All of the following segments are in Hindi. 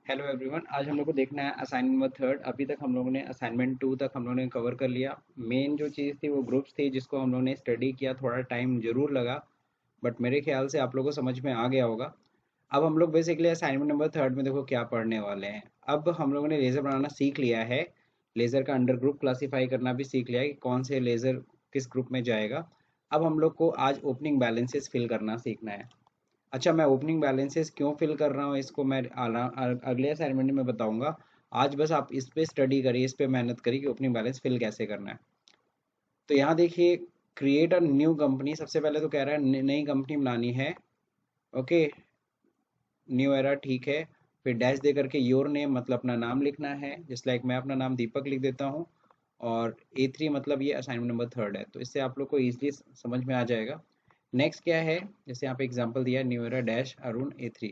हेलो एवरीवन, आज हम लोग को देखना है असाइनमेंट नंबर थर्ड। अभी तक हम लोगों ने असाइनमेंट टू तक हम लोगों ने कवर कर लिया। मेन जो चीज़ थी वो ग्रुप्स थी, जिसको हम लोगों ने स्टडी किया। थोड़ा टाइम जरूर लगा, बट मेरे ख्याल से आप लोगों को समझ में आ गया होगा। अब हम लोग बेसिकली असाइनमेंट नंबर थर्ड में देखो क्या पढ़ने वाले हैं। अब हम लोगों ने लेज़र बनाना सीख लिया है। लेज़र का अंडर ग्रुप क्लासीफाई करना भी सीख लिया है कि कौन से लेज़र किस ग्रुप में जाएगा। अब हम लोग को आज ओपनिंग बैलेंसेस फिल करना सीखना है। अच्छा, मैं ओपनिंग बैलेंसेस क्यों फिल कर रहा हूँ इसको मैं अगले असाइनमेंट में बताऊंगा। आज बस आप इस पे स्टडी करिए, इस पे मेहनत करिए कि ओपनिंग बैलेंस फिल कैसे करना है। तो यहाँ देखिए, क्रिएट अ न्यू कंपनी। सबसे पहले तो कह रहा है नई कंपनी बनानी है। ओके, न्यू एरा ठीक है। फिर डैश दे करके योर नेम मतलब अपना नाम लिखना है। जस्ट लाइक मैं अपना नाम दीपक लिख देता हूँ। और A3 मतलब ये असाइनमेंट नंबर थर्ड है, तो इससे आप लोग को ईजिली समझ में आ जाएगा। नेक्स्ट क्या है, जैसे यहाँ पे एग्जांपल दिया है, new era dash Arun A3।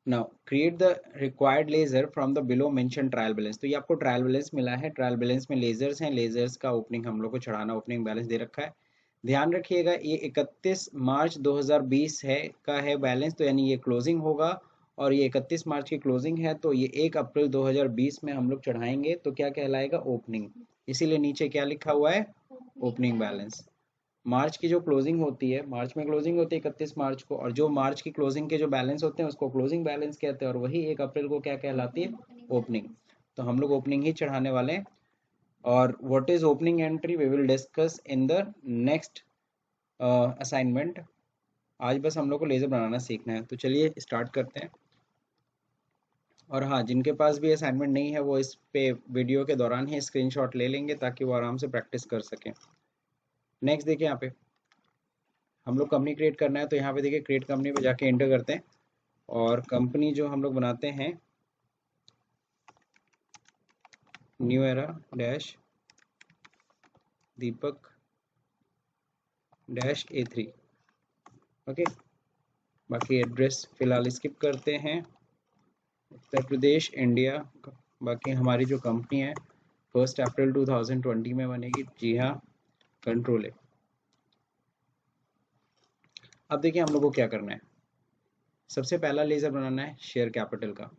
Now create the required ledger from the below mention trial balance. तो ये आपको ट्रायल बैलेंस मिला है। ट्रायल बैलेंस में लेजर्स हैं, लेजर्स का ओपनिंग हम लोग को चढ़ाना, ओपनिंग बैलेंस दे रखा है। ध्यान रखिएगा, ये 31 मार्च 2020 है का है बैलेंस, तो यानी ये क्लोजिंग होगा। और ये 31 मार्च की क्लोजिंग है, तो ये 1 अप्रैल 2020 में हम लोग चढ़ाएंगे, तो क्या कहलाएगा, ओपनिंग। इसीलिए नीचे क्या लिखा हुआ है, ओपनिंग बैलेंस। मार्च की जो क्लोजिंग होती है, मार्च में क्लोजिंग होती है 31 मार्च को, और जो मार्च की क्लोजिंग के जो बैलेंस होते हैं उसको क्लोजिंग बैलेंस कहते हैं, और वही 1 अप्रैल को क्या कहलाती है, ओपनिंग। तो हम लोग ओपनिंग ही चढ़ाने वाले हैं। और what is opening entry we will discuss in the next assignment. आज बस हम लोग को लेजर बनाना सीखना है, तो चलिए स्टार्ट करते हैं। और हाँ, जिनके पास भी असाइनमेंट नहीं है वो इस पे वीडियो के दौरान ही स्क्रीनशॉट ले लेंगे ताकि वो आराम से प्रैक्टिस कर सकें। नेक्स्ट देखिए, यहाँ पे हम लोग कंपनी क्रिएट करना है, तो यहाँ पे देखिए क्रिएट कंपनी पे जाके एंटर करते हैं। और कंपनी जो हम लोग बनाते हैं, न्यू एरा डैश दीपक डैश A3। ओके, बाकी एड्रेस फिलहाल स्किप करते हैं, उत्तर प्रदेश इंडिया। बाकी हमारी जो कंपनी है 1 अप्रैल 2020 में बनेगी, जी हाँ, कंट्रोल है। अब देखिए हम लोग को क्या करना है। सबसे पहला लेज़र बनाना है शेयर कैपिटल का।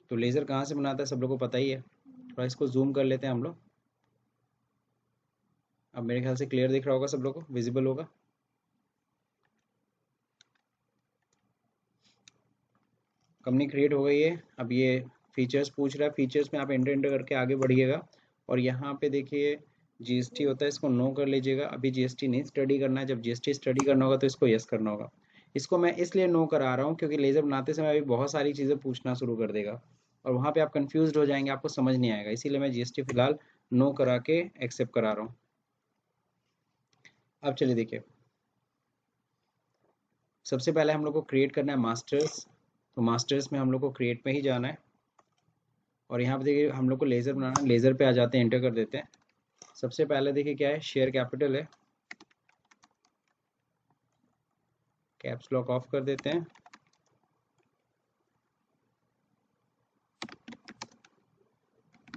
तो लेज़र कहाँ से बनाता है सब लोग को पता ही है। थोड़ा इसको जूम कर लेते हैं हम लोग। अब मेरे ख्याल से क्लियर दिख रहा होगा, सब लोग को विजिबल होगा। कंपनी क्रिएट हो गई है। अब ये फीचर्स पूछ रहा है, फीचर्स में आप एंटर एंटर करके आगे बढ़िएगा। और यहाँ पे देखिए जीएसटी होता है, इसको नो कर लीजिएगा। अभी जीएसटी नहीं स्टडी करना है, जब जीएसटी स्टडी करना होगा तो इसको यस करना होगा। इसको मैं इसलिए नो करा रहा हूँ क्योंकि लेजर बनाते समय अभी बहुत सारी चीज़ें पूछना शुरू कर देगा, और वहाँ पे आप कंफ्यूज हो जाएंगे, आपको समझ नहीं आएगा। इसीलिए मैं जीएसटी फिलहाल नो करा के एक्सेप्ट करा रहा हूँ। अब चलिए देखिए, सबसे पहले हम लोग को क्रिएट करना है मास्टर्स। तो मास्टर्स में हम लोग को क्रिएट में ही जाना है। और यहाँ पे देखिए हम लोग को लेज़र बनाना है, लेज़र पे आ जाते हैं, एंटर कर देते हैं। सबसे पहले देखिए क्या है, शेयर कैपिटल है, कैप्स लॉक ऑफ कर देते हैं।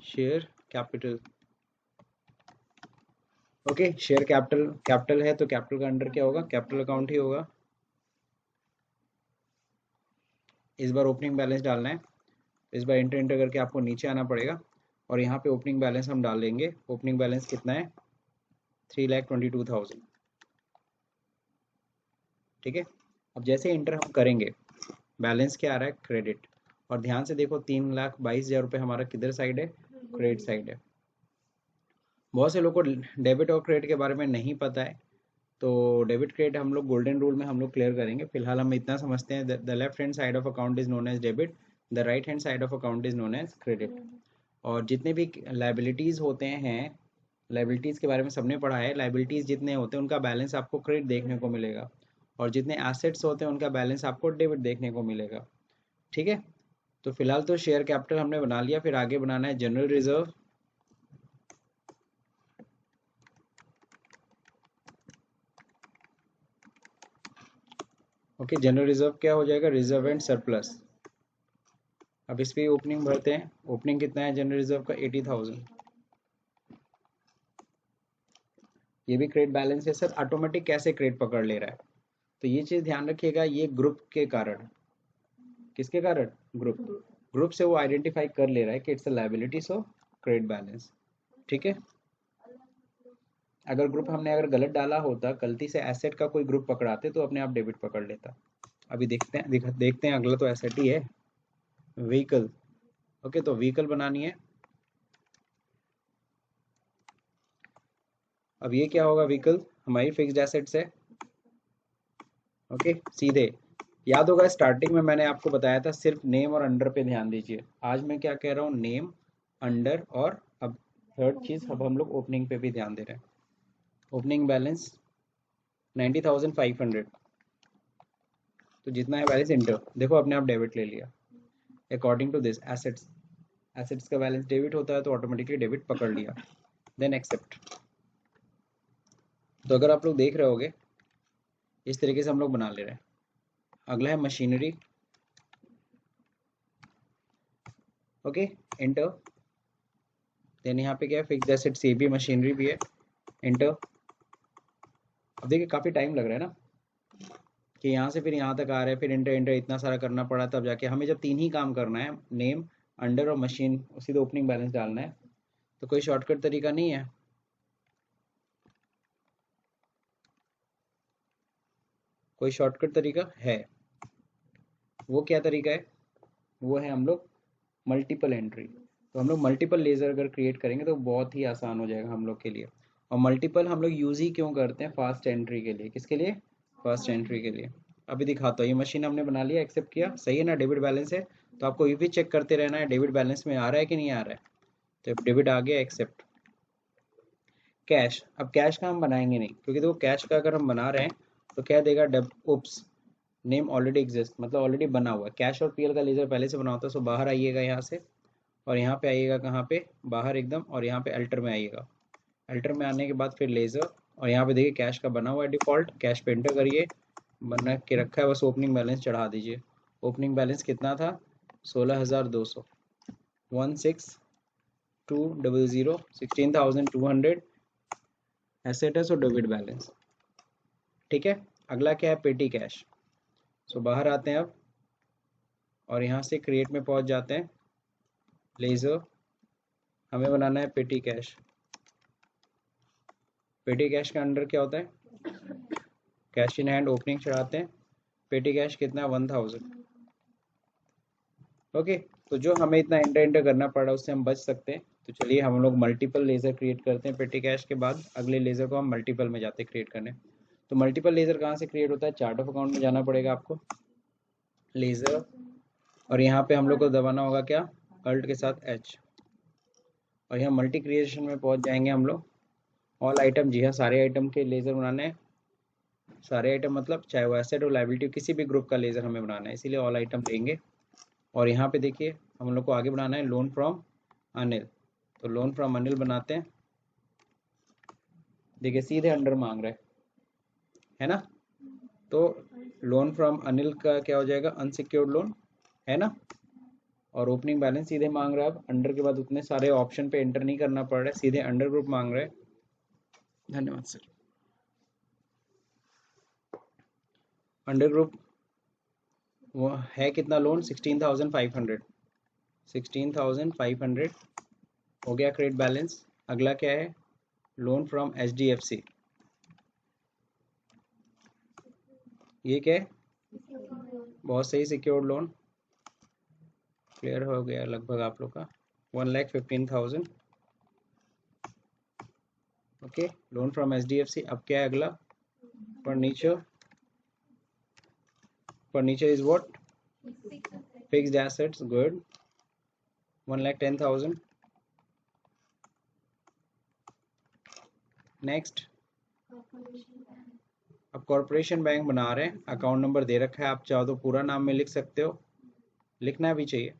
Share capital, okay. Share capital capital है, तो कैपिटल का अंडर क्या होगा, कैपिटल अकाउंट ही होगा। इस बार ओपनिंग बैलेंस डालना है, इस बार एंटर एंटर करके आपको नीचे आना पड़ेगा। और यहाँ पे ओपनिंग बैलेंस हम डालेंगे। ओपनिंग बैलेंस कितना है, 3,22,000। ठीक है। अब जैसे इंटर हम करेंगे, बैलेंस क्या आ रहा है, क्रेडिट। और ध्यान से देखो, 3,22,000 रुपये हमारा किधर साइड है, क्रेडिट साइड है। बहुत से लोगों को डेबिट और क्रेडिट के बारे में नहीं पता है, तो डेबिट क्रेडिट हम लोग गोल्डन रूल में हम लोग क्लियर करेंगे। फिलहाल हम इतना समझते हैं, the left hand side of account is known as debit, the right hand side of account is known as credit. और जितने भी लाइबिलिटीज़ होते हैं, लाइबिलिटीज़ के बारे में सबने पढ़ा है, लाइबिलिटीज़ जितने होते हैं उनका बैलेंस आपको क्रेडिट देखने को मिलेगा, और जितने एसेट्स होते हैं उनका बैलेंस आपको डेबिट देखने को मिलेगा। ठीक है। तो फिलहाल तो शेयर कैपिटल हमने बना लिया, फिर आगे बनाना है general reserve. Okay, general reserve क्या हो जाएगा, रिजर्व एंड सरप्लस। अब इस पे ओपनिंग भरते हैं। ओपनिंग कितना है जनरल रिजर्व का, 80,000। ये भी क्रेडिट बैलेंस है सर, ऑटोमेटिक कैसे क्रेडिट पकड़ ले रहा है। तो ये चीज़ ध्यान रखिएगा, ये ग्रुप के कारण। किसके कारण? ग्रुप। ग्रुप से वो आइडेंटिफाई कर ले रहा है कि it's a liability, so credit balance. ठीक है। अगर ग्रुप हमने अगर गलत डाला होता, गलती से एसेट का कोई ग्रुप पकड़ाते तो अपने आप डेबिट पकड़ लेता। अभी देखते हैं, देखते हैं, अगला तो एसेट ही है, व्हीकल। ओके, तो व्हीकल बनानी है। अब ये क्या होगा? व्हीकल हमारी फिक्स्ड एसेट्स है। ओके, सीधे याद होगा स्टार्टिंग में मैंने आपको बताया था सिर्फ नेम और अंडर पे ध्यान दीजिए। आज मैं क्या कह रहा हूँ? नेम, अंडर, और अब थर्ड चीज, अब हम लोग ओपनिंग पे भी ध्यान दे रहे हैं। ओपनिंग बैलेंस 90,500, तो जितना है बैलेंस इंटर, देखो अपने आप डेबिट ले लिया। According to this assets, assets का बैलेंस डेबिट होता है तो ऑटोमेटिकली डेबिट पकड़ लिया। Then accept. तो अगर आप लोग देख रहे होगे इस तरीके से हम लोग बना ले रहे हैं। अगला है मशीनरी। Okay, enter. देन यहाँ पे क्या है? फिक्स्ड एसेट्स, ये भी मशीनरी भी है, एंटर। अब देखिए काफ़ी टाइम लग रहा है ना, कि यहाँ से फिर यहाँ तक आ रहा है, फिर इंटर इंटर इतना सारा करना पड़ा, तब जाके हमें जब तीन ही काम करना है, नेम, अंडर और मशीन, उसी तो ओपनिंग बैलेंस डालना है, तो कोई शॉर्टकट तरीका नहीं है। कोई शॉर्टकट तरीका है। वो क्या तरीका है? वो है हम लोग मल्टीपल एंट्री। तो हम लोग मल्टीपल लेज़र अगर क्रिएट करेंगे तो बहुत ही आसान हो जाएगा हम लोग के लिए। और मल्टीपल हम लोग यूज़ ही क्यों करते हैं? फास्ट एंट्री के लिए। किसके लिए? फास्ट एंट्री के लिए। अभी दिखाता हूँ, ये मशीन हमने बना लिया, एक्सेप्ट किया, सही है ना, डेबिट बैलेंस है। तो आपको ये भी चेक करते रहना है डेबिट बैलेंस में आ रहा है कि नहीं आ रहा है। तो डेबिट आ गया, एक्सेप्ट। कैश, अब कैश का हम बनाएंगे नहीं, क्योंकि देखो कैश का अगर हम बना रहे हैं तो क्या देगा? डब उप्स, नेम ऑलरेडी एग्जिस्ट, मतलब ऑलरेडी बना हुआ है। कैश और पीएल का लेजर पहले से बना होता है, सो बाहर आइएगा यहाँ से, और यहाँ पे आइएगा, कहाँ पे? बाहर एकदम, और यहाँ पे अल्टर में आइएगा। अल्टर में आने के बाद फिर लेजर, और यहाँ पे देखिए कैश का बना हुआ है डिफॉल्ट, कैश पे एंटर करिए, बना के रखा है, बस ओपनिंग बैलेंस चढ़ा दीजिए। ओपनिंग बैलेंस कितना था? 16,200, 16,200, 16,200 एसेट है, सो डेबिट बैलेंस। ठीक है। अगला क्या है? पेटी कैश। सो बाहर आते हैं अब, और यहाँ से क्रिएट में पहुँच जाते हैं, लेजर, हमें बनाना है पेटी कैश। पेटी कैश के अंडर क्या होता है? कैश इन हैंड, ओपनिंग चढ़ाते हैं। पेटी कैश कितना है? 1,000। ओके, तो जो हमें इतना एंटर एंटर करना पड़ा उससे हम बच सकते हैं। तो चलिए हम लोग मल्टीपल लेज़र क्रिएट करते हैं। पेटी कैश के बाद अगले लेज़र को हम मल्टीपल में जाते हैं क्रिएट करने। तो मल्टीपल लेज़र कहाँ से क्रिएट होता है? चार्ट ऑफ अकाउंट में जाना पड़ेगा आपको, लेज़र, और यहाँ पे हम लोग को दबाना होगा क्या? अल्ट के साथ एच, और यहाँ मल्टी क्रिएशन में पहुँच जाएंगे हम लोग। ऑल आइटम, जी हाँ, सारे आइटम के लेज़र बनाने हैं। सारे आइटम मतलब चाहे वो एसेट और लायबिलिटी, किसी भी ग्रुप का लेज़र हमें बनाना है, इसीलिए ऑल आइटम लेंगे। और यहाँ पे देखिए हम लोग को आगे बनाना है लोन फ्रॉम अनिल, तो लोन फ्रॉम अनिल बनाते हैं। देखिए सीधे अंडर मांग रहे है ना, तो लोन फ्रॉम अनिल का क्या हो जाएगा? अनसिक्योर्ड लोन, है ना। और ओपनिंग बैलेंस सीधे मांग रहा है। अब अंडर के बाद उतने सारे ऑप्शन पे एंटर नहीं करना पड़ रहा है, सीधे अंडर ग्रुप मांग रहा है। धन्यवाद सर। अंडर ग्रुप वो है कितना लोन? 16,500, 16,500 हो गया क्रेडिट बैलेंस। अगला क्या है? Loan from HDFC। ये क्या है? बहुत सही, सिक्योर्ड लोन। क्लियर हो गया लगभग आप लोग का। 1,15,000। Okay, loan from HDFC। अब क्या है अगला? Furniture. Furniture is what? Fixed assets, good. 1,10,000। Next, अब कॉरपोरेशन बैंक बना रहे हैं, अकाउंट नंबर दे रखा है, आप चाहो तो पूरा नाम में लिख सकते हो, लिखना भी चाहिए,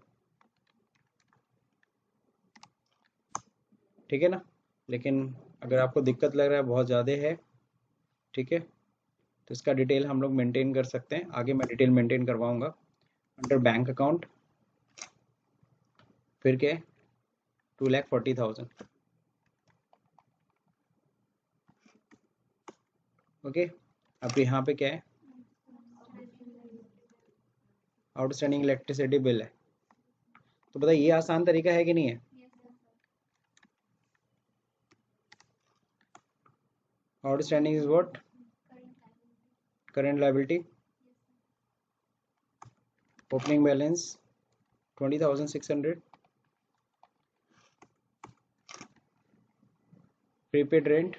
ठीक है ना। लेकिन अगर आपको दिक्कत लग रहा है बहुत ज़्यादा है, ठीक है, तो इसका डिटेल हम लोग मेंटेन कर सकते हैं, आगे मैं डिटेल मेंटेन करवाऊंगा। अंडर बैंक अकाउंट फिर क्या है? 2,40,000। ओके, अब यहाँ पे क्या है? आउटस्टैंडिंग इलेक्ट्रिसिटी बिल है। तो बताइए ये आसान तरीका है कि नहीं है? Outstanding is what? Current liability. Opening balance 20,600। Prepaid rent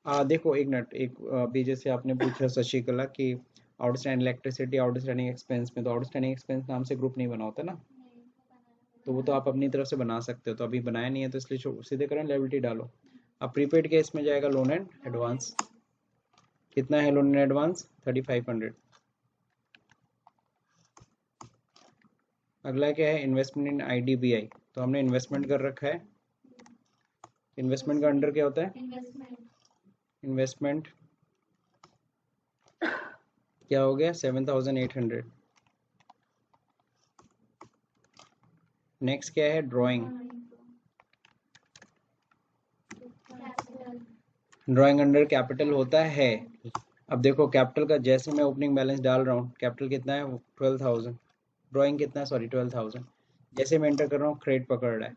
देखो एक मिनट, एक अभी जैसे आपने पूछा शशिकला कि आउटस्टैंडिंग इलेक्ट्रिसिटी आउटस्टैंडिंग एक्सपेंस में, तो आउटस्टैंडिंग एक्सपेंस नाम से ग्रुप नहीं बना होता ना, तो वो तो आप अपनी तरफ से बना सकते हो, तो अभी बनाया नहीं है तो इसलिए सीधे करंट लायबिलिटी डालो। अब प्रीपेड केस में जाएगा लोन एंड एडवांस। कितना है लोन एंड एडवांस? 3500। अगला क्या है? इन्वेस्टमेंट इन IDBI। तो हमने इन्वेस्टमेंट कर रखा है। इन्वेस्टमेंट का अंडर क्या होता है? इन्वेस्टमेंट क्या हो गया? 7,800। नेक्स्ट क्या है? ड्राइंग। ड्राइंग अंडर कैपिटल होता है। अब देखो कैपिटल का जैसे मैं ओपनिंग बैलेंस डाल रहा हूँ, कैपिटल कितना है? 12,000। ड्राइंग कितना है? सॉरी 12,000। जैसे मैं एंटर कर रहा हूँ क्रेडिट पकड़ रहा है,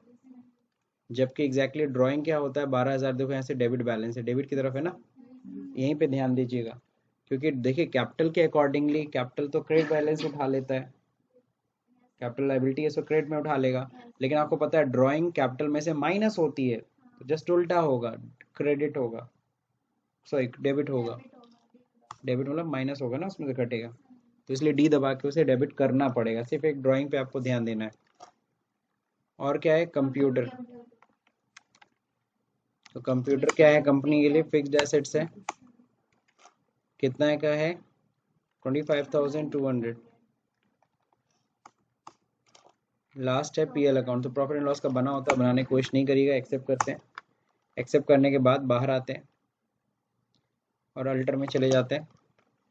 जबकि एग्जैक्टली ड्राइंग क्या होता है? 12,000। देखो यहाँ से डेबिट बैलेंस है, डेबिट की तरफ है ना, यहीं पे ध्यान दीजिएगा, क्योंकि देखिए कैपिटल के अकॉर्डिंगली कैपिटल तो क्रेडिट बैलेंस उठा लेता है, कैपिटल लायबिलिटी है सो क्रेडिट में उठा लेगा। लेकिन आपको पता है ड्राइंग कैपिटल में से माइनस होती है, तो जस्ट उल्टा होगा, क्रेडिट होगा, सॉरी डेबिट होगा। डेबिट मतलब माइनस होगा ना, उसमें से घटेगा, तो इसलिए डी दबा के उसे डेबिट करना पड़ेगा। सिर्फ एक ड्राइंग पे आपको ध्यान देना है। और क्या है? कंप्यूटर। तो कंप्यूटर क्या है? कंपनी के लिए फिक्स्ड एसेट्स है। कितना का है? 25,200। लास्ट है PL अकाउंट। तो प्रॉफिट एंड लॉस का बना होता है, बनाने की कोशिश नहीं करिएगा, एक्सेप्ट करते हैं। एक्सेप्ट करने के बाद बाहर आते हैं और अल्टर में चले जाते हैं,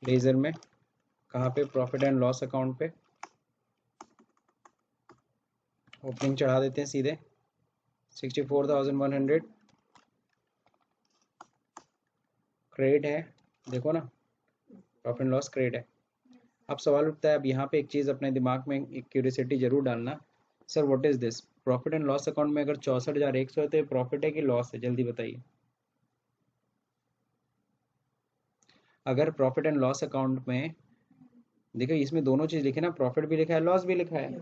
लेजर में। कहाँ पे? प्रॉफिट एंड लॉस अकाउंट पे। ओपनिंग चढ़ा देते हैं सीधे 64,100। क्रेडिट है, देखो ना, प्रॉफिट एंड लॉस क्रेडिट है। अब सवाल उठता है, अब यहाँ पे एक चीज़ अपने दिमाग में एक क्यूरियोसिटी जरूर डालना, sir what is this? Profit and loss account में अगर 64,100 है तो ये प्रॉफिट है कि लॉस है? जल्दी बताइए। अगर प्रॉफिट एंड लॉस अकाउंट में देखो, इसमें दोनों चीज़ लिखे ना, प्रॉफिट भी लिखा है लॉस भी लिखा है,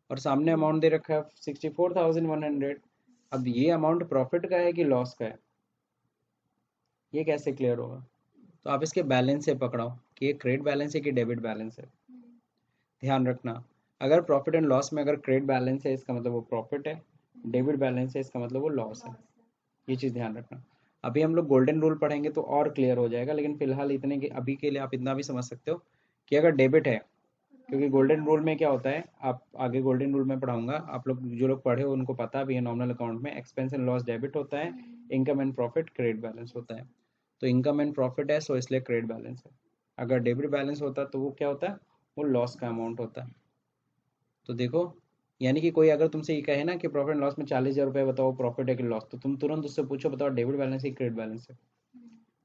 और सामने अमाउंट दे रखा है 64,100। अब ये अमाउंट प्रॉफिट का है कि लॉस का है? ये कैसे क्लियर होगा? तो आप इसके बैलेंस से पकड़ाओ कि ये क्रेडिट बैलेंस है कि डेबिट बैलेंस है। ध्यान रखना, अगर प्रॉफिट एंड लॉस में अगर क्रेडिट बैलेंस है इसका मतलब वो प्रॉफिट है, डेबिट बैलेंस है इसका मतलब वो लॉस है। ये चीज़ ध्यान रखना। अभी हम लोग गोल्डन रूल पढ़ेंगे तो और क्लियर हो जाएगा, लेकिन फिलहाल इतने के अभी के लिए आप इतना भी समझ सकते हो कि अगर डेबिट है, क्योंकि गोल्डन रूल में क्या होता है, आप आगे गोल्डन रूल में पढ़ाऊंगा, आप लोग जो लोग पढ़े हो उनको पता भी है, नॉमिनल अकाउंट में एक्सपेंस एंड लॉस डेबिट होता है, income and profit credit balance होता है। तो इनकम एंड प्रॉफिट है सो इसलिए क्रेडिट बैलेंस है। अगर डेबिट बैलेंस होता तो वो क्या होता है? वो लॉस का अमाउंट होता है। तो देखो, यानी कि कोई अगर तुमसे ये कहे ना कि प्रॉफिट एंड लॉस में 40,000 रुपये बताओ प्रॉफिट है कि लॉस, तो तुम तुरंत उससे पूछो बताओ डेबिट बैलेंस है क्रेडिट बैलेंस है?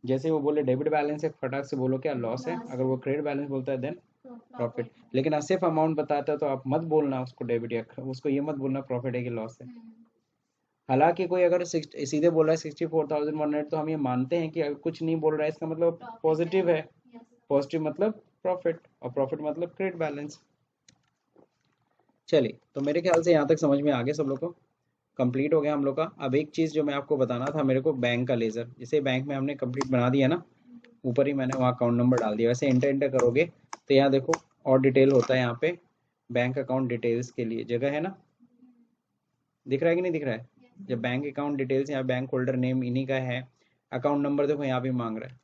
जैसे वो बोले डेबिट बैलेंस है, फटाक से बोलो क्या लॉस है, अगर वो क्रेडिट बैलेंस बोलता है देन प्रॉफिट। लेकिन सिर्फ अमाउंट बताता है तो आप मत बोलना उसको डेबिट, या उसको ये मत बोलना प्रॉफिट है कि लॉस है। हालांकि कोई अगर सीधे बोल रहा है 64,100, तो हम ये मानते हैं कि अगर कुछ नहीं बोल रहा है इसका मतलब पॉजिटिव है। पॉजिटिव मतलब प्रॉफिट, और प्रॉफिट मतलब क्रेडिट बैलेंस। चलिए, तो मेरे ख्याल से यहाँ तक समझ में आ गया सब लोग को, कंप्लीट हो गया हम लोग का। अब एक चीज़ जो मैं आपको बताना था, मेरे को बैंक का लेज़र, जैसे बैंक में हमने कंप्लीट बना दिया ना, ऊपर ही मैंने वहाँ अकाउंट नंबर डाल दिया, वैसे इंटर इंटर करोगे तो यहाँ देखो और डिटेल होता है, यहाँ पे बैंक अकाउंट डिटेल्स के लिए जगह है ना, दिख रहा है कि नहीं दिख रहा है? जब बैंक अकाउंट डिटेल्स, यहाँ बैंक होल्डर नेम इन्हीं का है, अकाउंट नंबर देखो यहाँ भी मांग रहा है,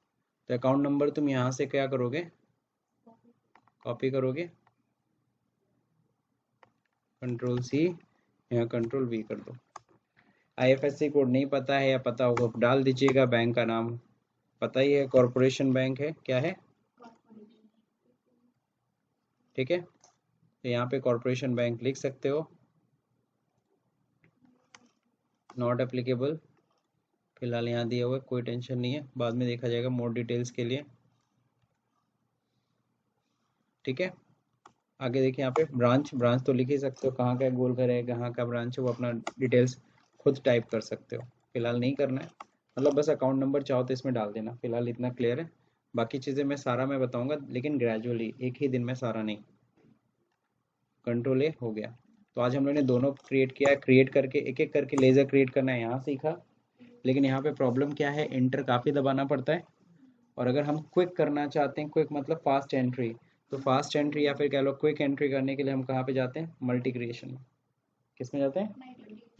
तो अकाउंट नंबर तुम यहाँ से क्या करोगे? कॉपी करोगे, Ctrl+C, यहाँ Ctrl+V कर दो। IFSC कोड नहीं पता है या पता होगा डाल दीजिएगा। बैंक का नाम पता ही है, कॉरपोरेशन बैंक है, क्या है? ठीक है, तो यहाँ पे कॉरपोरेशन बैंक लिख सकते हो, नॉट एप्लीकेबल, फिलहाल यहाँ दिया हुआ है, कोई टेंशन नहीं है, बाद में देखा जाएगा मोर डिटेल्स के लिए। ठीक है, आगे देखिए यहाँ पे ब्रांच, ब्रांच तो लिख ही सकते हो, कहाँ का गोल घर है, कहाँ का ब्रांच है, वो अपना डिटेल्स खुद टाइप कर सकते हो। फिलहाल नहीं करना है, मतलब बस अकाउंट नंबर चाहो तो इसमें डाल देना। फिलहाल इतना क्लियर है, बाकी चीज़ें मैं सारा मैं बताऊंगा, लेकिन ग्रेजुअली, एक ही दिन में सारा नहीं। कंट्रोल ए हो गया। तो आज हम लोगों ने दोनों क्रिएट किया है, क्रिएट करके एक एक करके लेज़र क्रिएट करना है यहाँ सीखा। लेकिन यहाँ पे प्रॉब्लम क्या है, इंटर काफ़ी दबाना पड़ता है, और अगर हम क्विक करना चाहते हैं, क्विक मतलब फास्ट एंट्री, तो फास्ट एंट्री या फिर कह लो क्विक एंट्री करने के लिए हम कहाँ पे जाते हैं, मल्टी क्रिएशन में। किस में जाते हैं,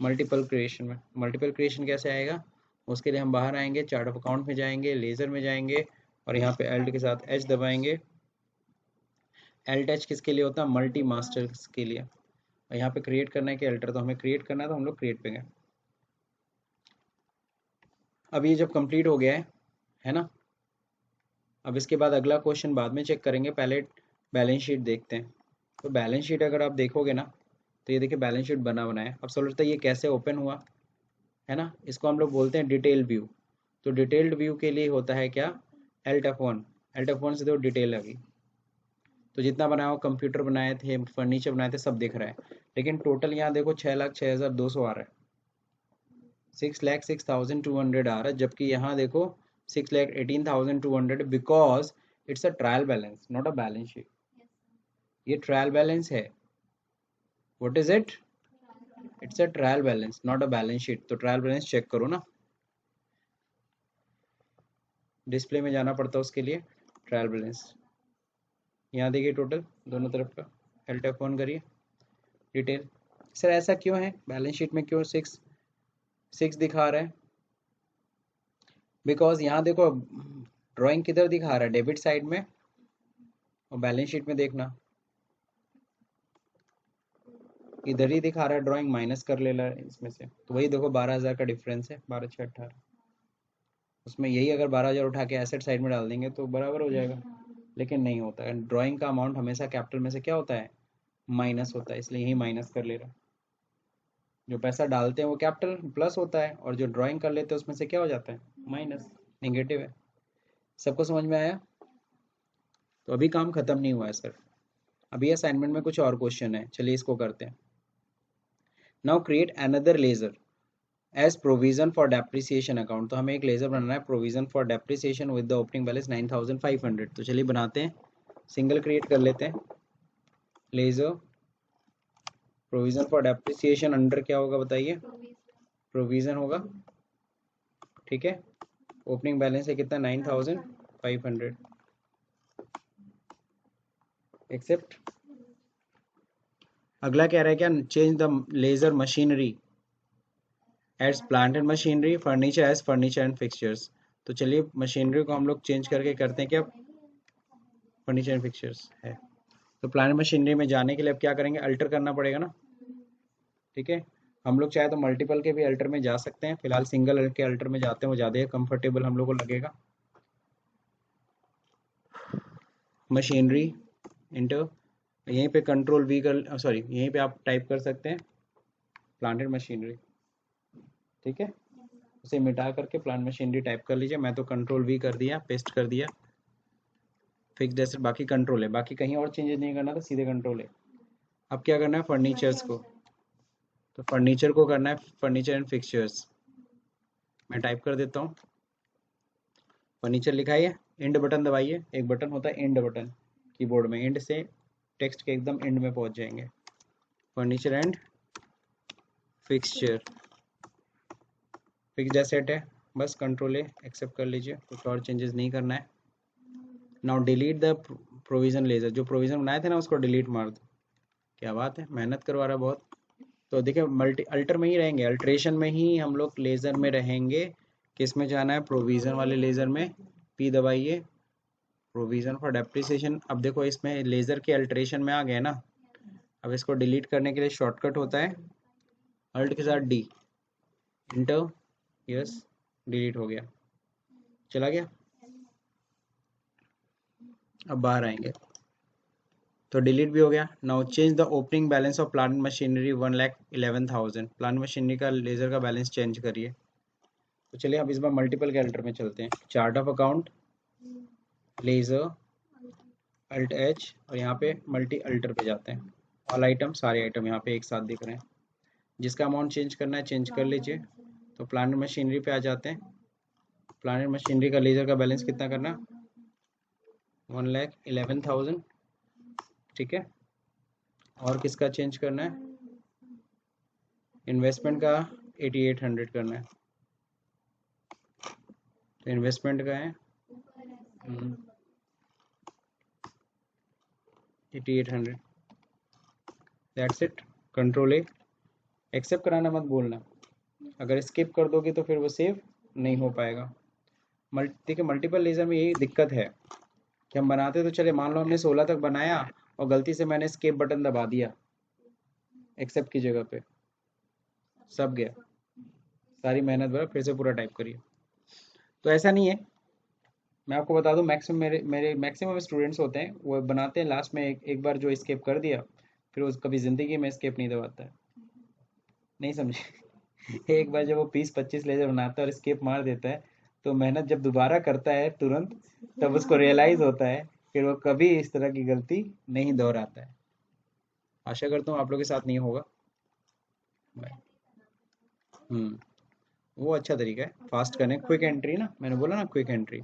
मल्टीपल क्रिएशन में। मल्टीपल क्रिएशन कैसे आएगा, उसके लिए हम बाहर आएंगे, चार्ट ऑफ अकाउंट में जाएंगे, लेज़र में जाएंगे, और यहाँ पे एल्ट के साथ एच दबाएंगे। एल्ट एच किसके लिए होता है, मल्टी मास्टर के लिए। और यहाँ पे क्रिएट करना है कि अल्टर, तो हमें क्रिएट करना है, तो हम लोग क्रिएट पे गए। अब ये जब कंप्लीट हो गया है ना, अब इसके बाद अगला क्वेश्चन बाद में चेक करेंगे, पहले बैलेंस शीट देखते हैं। तो बैलेंस शीट अगर आप देखोगे ना, तो ये देखिए बैलेंस शीट बना बनाया। अब सवाल उठता है ये कैसे ओपन हुआ, है ना, इसको हम लोग बोलते हैं डिटेल व्यू। तो डिटेल्ड व्यू के लिए होता है क्या, एल्ट F1, एल्ट F1 से तो डिटेल आ गई। तो जितना बनाया हो, कंप्यूटर बनाए थे, फर्नीचर बनाए थे, सब दिख रहा है। लेकिन टोटल यहाँ देखो 6,06,200 आ रहा है, 6,06,200 आ रहा है, जबकि यहाँ देखो 6,18,200, because it's a trial balance, not a balance sheet. ये ट्रायल बैलेंस है। What is it, it's a trial balance, not a balance sheet. तो ट्रायल बैलेंस चेक करो ना, डिस्प्ले में जाना पड़ता है उसके लिए, ट्रायल बैलेंस। यहाँ देखिए टोटल दोनों तरफ का, एल्ट F1 करिए, डिटेल। सर ऐसा क्यों है, बैलेंस शीट में क्यों 6 दिखा रहा है, बिकॉज यहाँ देखो ड्राइंग किधर दिखा रहा है, डेबिट साइड में, और बैलेंस शीट में देखना इधर ही दिखा रहा है, ड्राइंग माइनस कर ले रहा है इसमें से। तो वही देखो 12,000 का डिफरेंस है, 12,618। उसमें यही अगर 12,000 उठा के एसेट साइड में डाल देंगे तो बराबर हो जाएगा, लेकिन नहीं होता है। ड्राइंग का अमाउंट हमेशा कैपिटल में से क्या होता है, माइनस होता है, इसलिए यही माइनस कर ले रहा है। जो पैसा डालते हैं वो कैपिटल प्लस होता है, और जो ड्राइंग कर लेते हैं उसमें से क्या हो जाता है, माइनस, निगेटिव है। सबको समझ में आया। तो अभी काम खत्म नहीं हुआ है सर, अभी असाइनमेंट में कुछ और क्वेश्चन है, चलिए इसको करते हैं। Now create another ledger as provision for depreciation account. तो हमें एक लेजर बनाना है, provision for depreciation with the opening balance 9,500। तो चलिए बनाते हैं, सिंगल क्रिएट कर लेते हैं। Ledger provision for depreciation under क्या होगा बताइए, प्रोविजन होगा, ठीक है। ओपनिंग बैलेंस है कितना, 9,500, एक्सेप्ट। अगला कह रहा है क्या, change the ledger machinery as plant and machinery, furniture as furniture and fixtures. तो चलिए मशीनरी को हम लोग चेंज करके करते हैं क्या, फर्नीचर एंड फिक्सचर्स है। तो प्लांट मशीनरी में जाने के लिए अब क्या करेंगे, अल्टर करना पड़ेगा ना, ठीक है। हम लोग चाहे तो मल्टीपल के भी अल्टर में जा सकते हैं, फिलहाल सिंगल के अल्टर में जाते हैं, वो ज़्यादा कंफर्टेबल हम लोग को लगेगा। मशीनरी इंटर, यहीं पे कंट्रोल वी कर, सॉरी यहीं पे आप टाइप कर सकते हैं प्लांट एंड मशीनरी, ठीक है। उसे मिटा करके प्लांट मशीनरी टाइप कर लीजिए, मैं तो कंट्रोल वी कर दिया, पेस्ट कर दिया। फिक्स्ड एसेट बाकी कंट्रोल है, बाकी कहीं और चेंजेस नहीं करना था, सीधे कंट्रोल है। अब क्या करना है, फर्नीचर्स को, तो फर्नीचर को करना है फर्नीचर एंड फिक्सचर्स। मैं टाइप कर देता हूँ, फर्नीचर लिखा है, एंड बटन दबाइए, एक बटन होता है एंड बटन कीबोर्ड में, एंड से टेक्स्ट के एकदम एंड में पहुंच जाएंगे। Furniture and fixture, fixed asset है, बस कंट्रोल है, एक्सेप्ट कर लीजिए, कुछ और चेंजेस नहीं करना है। Now delete the provision ledger, जो प्रोविजन बनाए थे ना उसको डिलीट मार दो। क्या बात है, मेहनत करवा रहा है बहुत। तो देखिए मल्टी अल्टर में ही रहेंगे, अल्ट्रेशन में ही हम लोग लेजर में रहेंगे। किस में जाना है, प्रोविजन वाले लेजर में, पी दबाइए, प्रोविजन फॉर डेप्रिसिएशन। अब देखो इसमें लेजर के अल्ट्रेशन में आ गए ना, अब इसको डिलीट करने के लिए शॉर्टकट होता है अल्ट के साथ डी, इंटर, यस, डिलीट हो गया, चला गया। अब बाहर आएंगे तो डिलीट भी हो गया। Now change the opening balance of plant machinery 1,11,000, plant machinery का लेजर का बैलेंस चेंज करिए। तो चलिए अब इस बार मल्टीपल कैरेक्टर में चलते हैं। Chart of account, ledger, alt H, और यहाँ पे मल्टी अल्टर पे जाते हैं। ऑल आइटम, सारे आइटम यहाँ पे एक साथ दिख रहे हैं। जिसका अमाउंट चेंज करना है चेंज कर लीजिए। तो प्लानर मशीनरी पे आ जाते हैं। प्लानर मशीनरी का लेजर का बैलेंस कितना करना, 1,11,000, ठीक है। और किसका चेंज करना है, इन्वेस्टमेंट का 8800 करना है। तो इन्वेस्टमेंट का है 8800, that's it. Control A, accept कराना मत भूलना, अगर स्किप कर दोगे तो फिर वो सेव नहीं हो पाएगा। देखिए मल्टीपल लेजर में यही दिक्कत है कि हम बनाते तो चले, मान लो हमने 16 तक बनाया और गलती से मैंने स्केप बटन दबा दिया एक्सेप्ट की जगह पे, सब गया, सारी मेहनत भरा, फिर से पूरा टाइप करिए। तो ऐसा नहीं है, मैं आपको बता दूं, मैक्सिमम मेरे मैक्सिमम स्टूडेंट्स होते हैं वो बनाते हैं लास्ट में एक बार जो स्केप कर दिया, फिर वो कभी ज़िंदगी में स्केप नहीं दबाता है। नहीं समझे एक बार जब वो 20-25 लेजर बनाता है और स्केप मार देता है, तो मेहनत जब दोबारा करता है तुरंत, तब उसको रियलाइज होता है, फिर वो कभी इस तरह की गलती नहीं दोहराता है। आशा करता हूँ आप लोग के साथ नहीं होगा। हम्म, वो अच्छा तरीका है, फास्ट करने, क्विक एंट्री ना, मैंने बोला ना quick entry.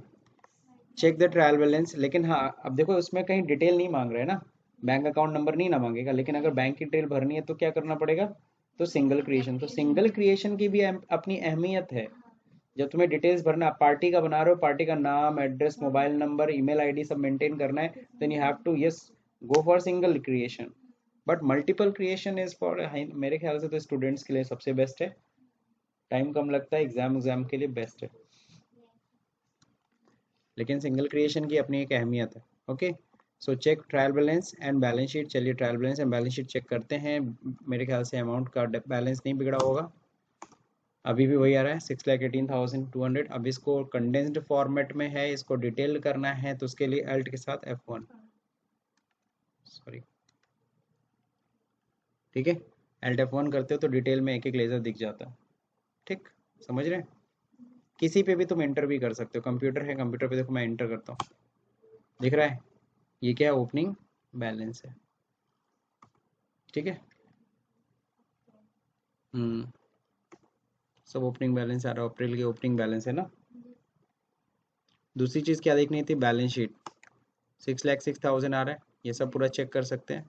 Check the trial balance, लेकिन हाँ अब देखो उसमें कहीं डिटेल नहीं मांग रहे हैं ना, बैंक अकाउंट नंबर नहीं ना मांगेगा, लेकिन अगर बैंक की डिटेल भरनी है तो क्या करना पड़ेगा, तो सिंगल क्रिएशन। तो सिंगल क्रिएशन की भी अपनी अहमियत है। जब तुम्हें डिटेल्स भरना, पार्टी का बना रहे हो, पार्टी का नाम, address, mobile number, email ID सब मेंटेन करना है, then you have to yes go for single creation. But multiple creation is for, मेरे ख्याल से तो स्टूडेंट्स के लिए सबसे बेस्ट है, टाइम कम लगता है, एग्जाम के लिए बेस्ट है, लेकिन सिंगल क्रिएशन की अपनी एक अहमियत है। Okay, so check trial balance and balance sheet. चलिए trial balance and balance sheet check करते हैं। मेरे ख्याल से अमाउंट का बैलेंस नहीं बिगड़ा होगा, अभी भी वही आ रहा है 6,18,200। अब इसको कंडेंस्ड फॉर्मेट में है, इसको डिटेल करना है, तो उसके लिए अल्ट के साथ F1, सॉरी, ठीक है। अल्ट F1 करते हो तो डिटेल में एक एक लेजर दिख जाता है, ठीक, समझ रहे हैं। किसी पे भी तुम एंटर भी कर सकते हो, कंप्यूटर है, कंप्यूटर पे देखो मैं एंटर करता हूँ, दिख रहा है, ये क्या है, ओपनिंग बैलेंस है, ठीक है। सब ओपनिंग बैलेंस आ रहा है, अप्रैल की ओपनिंग बैलेंस है ना। दूसरी चीज़ क्या देखनी थी, बैलेंस शीट, 6,06,000 आ रहा है, ये सब पूरा चेक कर सकते हैं।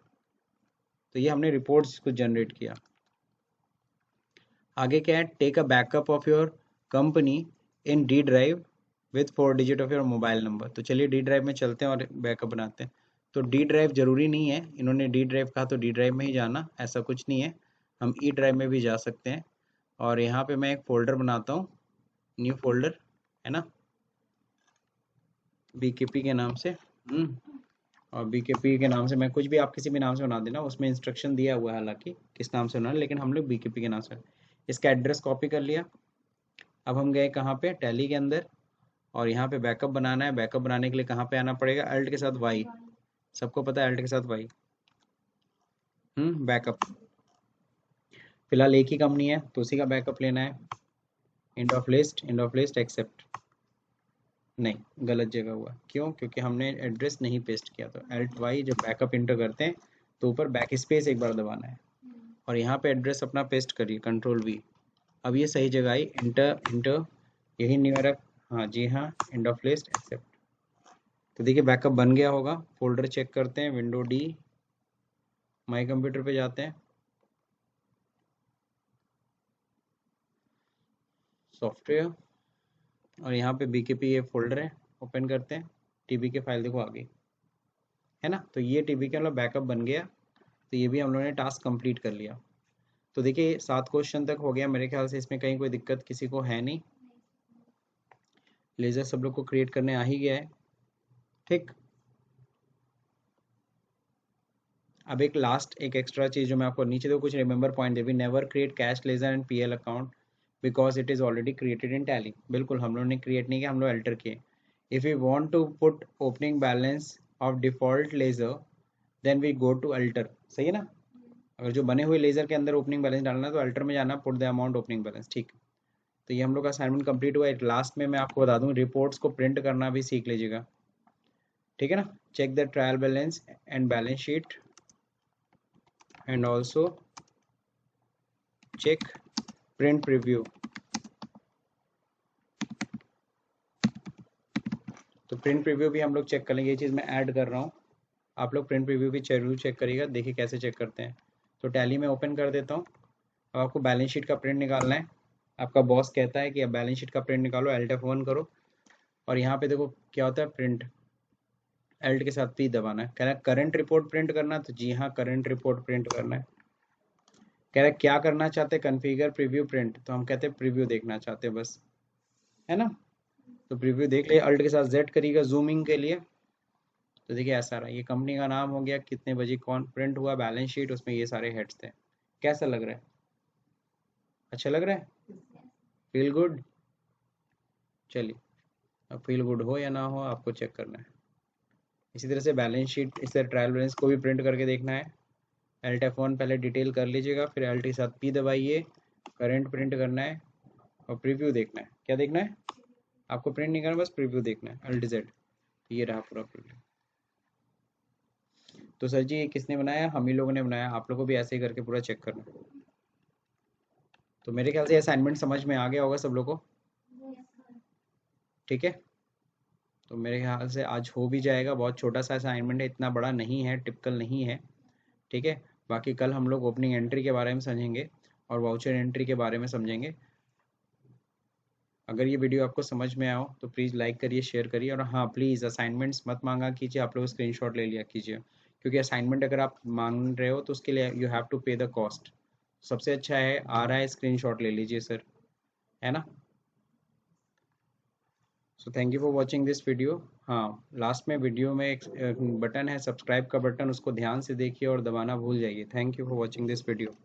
तो ये हमने रिपोर्ट्स को जनरेट किया। आगे क्या है, take a backup of your company in D drive with 4 digit of your mobile number. तो चलिए डी ड्राइव में चलते हैं और बैकअप बनाते हैं। तो डी ड्राइव जरूरी नहीं है, इन्होंने डी ड्राइव कहा तो डी ड्राइव में ही जाना, ऐसा कुछ नहीं है, हम ई ड्राइव में भी जा सकते हैं। और यहाँ पे मैं एक फोल्डर बनाता हूँ, न्यू फोल्डर, है ना, बीकेपी के नाम से। और बीकेपी के नाम से मैं कुछ भी, आप किसी भी नाम से बना देना, उसमें इंस्ट्रक्शन दिया हुआ है हालांकि किस नाम से बनाना, लेकिन हम लोग बीकेपी के नाम से। इसका एड्रेस कॉपी कर लिया। अब हम गए कहाँ पे, टैली के अंदर, और यहाँ पे बैकअप बनाना है। बैकअप बनाने के लिए कहाँ पे आना पड़ेगा, अल्ट के साथ वाई, सबको पता है अल्ट के साथ वाई, बैकअप। फिलहाल एक ही कंपनी है तो उसी का बैकअप लेना है। End of list, end of list, accept, नहीं गलत जगह हुआ, क्यों, क्योंकि हमने एड्रेस नहीं पेस्ट किया। तो अल्ट वाई जब बैकअप इंटर करते हैं तो ऊपर बैक स्पेस एक बार दबाना है, और यहाँ पे एड्रेस अपना पेस्ट करिए, कंट्रोल वी। अब ये सही जगह आई, इंटर इंटर, यही नहीं मेरा, हाँ जी हाँ, एंड ऑफ लिस्ट, एक्सेप्ट। तो देखिए बैकअप बन गया होगा। फोल्डर चेक करते हैं, विंडो डी, माई कंप्यूटर पे जाते हैं, सॉफ्टवेयर, और यहाँ पे बीकेपी ये फोल्डर है, ओपन करते हैं, टीबी के फाइल देखो आ गई, है ना। तो ये टीबी के मतलब बैकअप बन गया। तो ये भी हम लोगों ने टास्क कंप्लीट कर लिया। तो देखिए 7 क्वेश्चन तक हो गया मेरे ख्याल से, इसमें कहीं कोई दिक्कत किसी को है नहीं। लेजर सब लोग को क्रिएट करने आ ही गया है, ठीक। अब एक लास्ट एक एक्स्ट्रा चीज जो मैं आपको नीचे तो कुछ रिमेंबर पॉइंट दे, we never create cash ledger and PL account because it is already created in Tally. बिल्कुल हम लोगों ने क्रिएट नहीं किया, हम लोग अल्टर किए। If you want to put opening balance of default ledger then we go to alter, सही है ना। अगर जो बने हुए लेजर के अंदर ओपनिंग बैलेंस डालना है तो अल्टर में जाना, put the amount opening balance, ठीक। तो ये हम लोग का असाइनमेंट कंप्लीट हुआ। एक लास्ट में मैं आपको बता दूं, रिपोर्ट्स को प्रिंट करना भी सीख लीजिएगा, ठीक है ना। Check the trial balance and balance sheet and also check print preview. तो प्रिंट प्रीव्यू भी हम लोग चेक कर लेंगे, ये चीज़ मैं ऐड कर रहा हूँ। आप लोग प्रिंट प्रीव्यू भी जरूर चेक करिएगा, देखिए कैसे चेक करते हैं। तो टैली में ओपन कर देता हूँ। अब आपको बैलेंस शीट का प्रिंट निकालना है। आपका बॉस कहता है कि अब बैलेंस शीट का प्रिंट निकालो, एल्ट F1 करो, और यहाँ पे देखो क्या होता है, प्रिंट एल्ट के साथ पी दबाना है। कह रहा है करंट रिपोर्ट प्रिंट करना, तो जी हाँ करंट रिपोर्ट प्रिंट करना है। कह रहा है क्या करना चाहते हैं, कन्फिगर प्रीव्यू प्रिंट, तो हम कहते हैं प्रीव्यू देखना चाहते हैं बस, है ना। तो प्रीव्यू देख लिए, अल्ट के साथ जेड करिएगा जूमिंग के लिए। तो देखिए ऐसा रहा, ये कंपनी का नाम हो गया, कितने बजे कौन प्रिंट हुआ, बैलेंस शीट, उसमें ये सारे हेड्स थे। कैसा लग रहा है, अच्छा लग रहा है, फील गुड। चलिए, अब फील गुड हो या ना हो आपको चेक करना है। इसी तरह से बैलेंस शीट, इस तरह ट्रायल बैलेंस को भी प्रिंट करके देखना है। एल्ट F1 पहले डिटेल कर लीजिएगा, फिर एल्ट के साथ पी दबाइए, करंट प्रिंट करना है और प्रीव्यू देखना है। क्या देखना है आपको, प्रिंट नहीं करना, बस प्रीव्यू देखना है, अल्ट जेड। ये रहा पूरा प्रीव्यू। तो सर जी ये किसने बनाया, हम ही लोगों ने बनाया, आप लोगों को भी ऐसे ही करके पूरा चेक करना। तो मेरे ख्याल से असाइनमेंट समझ में आ गया होगा सब लोगों को, ठीक है। तो मेरे ख्याल से आज हो भी जाएगा, बहुत छोटा सा असाइनमेंट है, इतना बड़ा नहीं है, टिपिकल नहीं है, ठीक है। बाकी कल हम लोग ओपनिंग एंट्री के बारे में समझेंगे और वाउचर एंट्री के बारे में समझेंगे। अगर ये वीडियो आपको समझ में आया हो तो प्लीज़ लाइक करिए, शेयर करिए, और हाँ प्लीज़ असाइनमेंट्स मत मांगा कीजिए, आप लोग स्क्रीनशॉट ले लिया कीजिए, क्योंकि असाइनमेंट अगर आप मांग रहे हो तो उसके लिए यू हैव टू पे द कॉस्ट। सबसे अच्छा है, आ रहा है स्क्रीनशॉट ले लीजिए सर, है ना। So thank you for watching this video. हाँ, लास्ट में वीडियो में एक बटन है सब्सक्राइब का बटन, उसको ध्यान से देखिए और दबाना भूल जाइए। Thank you for watching this video.